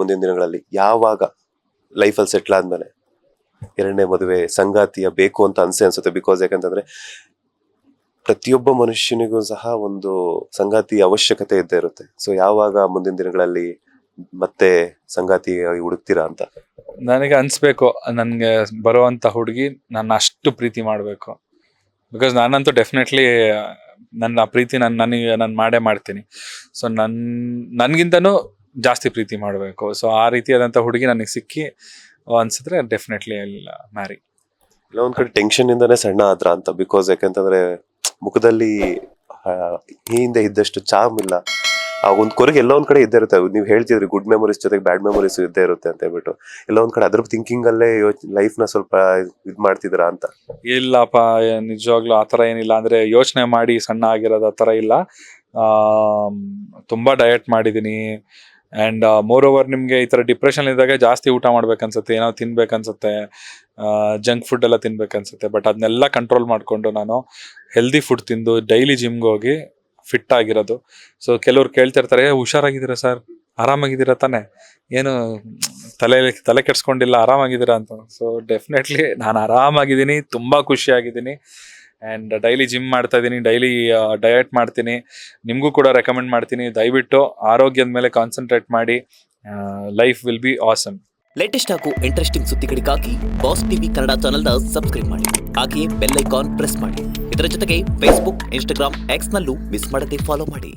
ಮುಂದಿನ ದಿನಗಳಲ್ಲಿ? ಯಾವಾಗ ಲೈಫಲ್ಲಿ ಸೆಟ್ಲ್ ಆದ್ಮೇಲೆ ಎರಡನೇ ಮದುವೆ ಸಂಗಾತಿಯ ಬೇಕು ಅಂತ ಅನ್ಸುತ್ತೆ? ಬಿಕಾಸ್ ಯಾಕಂತಂದ್ರೆ ಪ್ರತಿಯೊಬ್ಬ ಮನುಷ್ಯನಿಗೂ ಸಹ ಒಂದು ಸಂಗಾತಿ ಅವಶ್ಯಕತೆ ಇದ್ದೇ ಇರುತ್ತೆ. ಸೊ ಯಾವಾಗ ಮುಂದಿನ ದಿನಗಳಲ್ಲಿ ಮತ್ತೆ ಸಂಗಾತಿಯಾಗಿ ಹುಡುಕ್ತೀರಾ ಅಂತ? ನನಗೆ ಅನ್ಸ್ಬೇಕು, ನನಗೆ ಬರುವಂತ ಹುಡುಗಿ ನನ್ನ ಅಷ್ಟು ಪ್ರೀತಿ ಮಾಡಬೇಕು. ಬಿಕಾಸ್ ನಾನಂತೂ ಡೆಫಿನೆಟ್ಲಿ ನನ್ನ ಪ್ರೀತಿ ನಾನು ಮಾಡೇ ಮಾಡ್ತೀನಿ. ಸೊ ನನ್ಗಿಂತನೂ ಜಾಸ್ತಿ ಪ್ರೀತಿ ಮಾಡಬೇಕು. ಸೊ ಆ ರೀತಿಯಾದಂಥ ಹುಡುಗಿ ನನಗೆ ಸಿಕ್ಕಿ ಅನ್ಸಿದ್ರೆ ಡೆಫಿನೆಟ್ಲಿ ಇಲ್ಲ ಮ್ಯಾರಿ. ಇಲ್ಲ ಒಂದ್ ಕಡೆ ಟೆನ್ಷನ್ ಇಂದಾನೆ ಸಣ್ಣ ಆದ್ರ ಅಂತ. ಬಿಕಾಸ್ ಯಾಕಂತಂದ್ರೆ ಮುಖದಲ್ಲಿ ಹಿಂದೆ ಇದ್ದಷ್ಟು ಚಾಮ್ ಇಲ್ಲ. ಆ ಒಂದ್ ಕೊರಗೆ ಎಲ್ಲ ಒಂದ್ ಕಡೆ ಇದ್ದೇ ಇರುತ್ತೆ. ನೀವು ಹೇಳ್ತಿದ್ರಿ ಗುಡ್ ಮೆಮೊರೀಸ್ ಜೊತೆಗೆ ಬ್ಯಾಡ್ ಮೆಮೊರೀಸ್ ಇದ್ದೇ ಇರುತ್ತೆ ಅಂತ ಹೇಳ್ಬಿಟ್ಟು, ಎಲ್ಲ ಒಂದ್ ಕಡೆ ಅದ್ರ ಥಿಂಕಿಂಗ್ ಅಲ್ಲೇ ಲೈಫ್ ನ ಸ್ವಲ್ಪ ಇದ್ ಮಾಡ್ತಿದ್ದೀರಾ ಅಂತ? ಇಲ್ಲಪ್ಪ, ನಿಜವಾಗ್ಲೂ ಆತರ ಏನಿಲ್ಲ. ಅಂದ್ರೆ ಯೋಚನೆ ಮಾಡಿ ಸಣ್ಣ ಆಗಿರೋದು ಆತರ ಇಲ್ಲ. ತುಂಬಾ ಡಯಟ್ ಮಾಡಿದೀನಿ. ಅಂಡ್ ಮೋರ್ ಓವರ್ ನಿಮ್ಗೆ ಈ ತರ ಡಿಪ್ರೆಷನ್ ಇದ್ದಾಗ ಜಾಸ್ತಿ ಊಟ ಮಾಡ್ಬೇಕನ್ಸುತ್ತೆ, ಏನೋ ತಿನ್ಬೇಕನ್ಸುತ್ತೆ, ಜಂಕ್ ಫುಡ್ ಎಲ್ಲ ತಿನ್ಬೇಕನ್ಸುತ್ತೆ. ಬಟ್ ಅದನ್ನೆಲ್ಲ ಕಂಟ್ರೋಲ್ ಮಾಡ್ಕೊಂಡು ನಾನು ಹೆಲ್ದಿ ಫುಡ್ ತಿಂದು ಡೈಲಿ ಜಿಮ್ಗೆ ಹೋಗಿ ಫಿಟ್ ಆಗಿರೋದು. ಸೊ ಕೆಲವ್ರು ಕೇಳ್ತಿರ್ತಾರೆ, ಹುಷಾರಾಗಿದ್ದೀರಾ ಸರ್, ಆರಾಮಾಗಿದ್ದೀರಾ ತಾನೆ, ಏನು ತಲೆ ಕೆಡ್ಸ್ಕೊಂಡಿಲ್ಲ, ಆರಾಮಾಗಿದ್ದೀರಾ ಅಂತ. ಸೊ ಡೆಫಿನೆಟ್ಲಿ ನಾನು ಆರಾಮಾಗಿದ್ದೀನಿ, ತುಂಬಾ ಖುಷಿಯಾಗಿದ್ದೀನಿ. ಆ್ಯಂಡ್ ಡೈಲಿ ಜಿಮ್ ಮಾಡ್ತಾ ಇದ್ದೀನಿ, ಡೈಲಿ ಡಯಟ್ ಮಾಡ್ತೀನಿ. ನಿಮಗೂ ಕೂಡ ರೆಕಮೆಂಡ್ ಮಾಡ್ತೀನಿ, ದಯವಿಟ್ಟು ಆರೋಗ್ಯದ ಮೇಲೆ ಕಾನ್ಸಂಟ್ರೇಟ್ ಮಾಡಿ. Life will be awesome. Latest ಹಾಗೂ ಇಂಟ್ರೆಸ್ಟಿಂಗ್ ಸುದ್ದಿಗಳಿಗಾಗಿ ಬಾಸ್ ಟಿವಿ ಕನ್ನಡ ಚಾನೆಲ್ನ ಸಬ್ಸ್ಕ್ರೈಬ್ ಮಾಡಿ. ಹಾಗೆಯೇ ಬೆಲ್ ಐಕಾನ್ ಪ್ರೆಸ್ ಮಾಡಿ. ಇದರ ಜೊತೆಗೆ ಫೇಸ್ಬುಕ್, ಇನ್ಸ್ಟಾಗ್ರಾಮ್, ಎಕ್ಸ್ನಲ್ಲೂ ಮಿಸ್ ಮಾಡದೆ ಫಾಲೋ ಮಾಡಿ.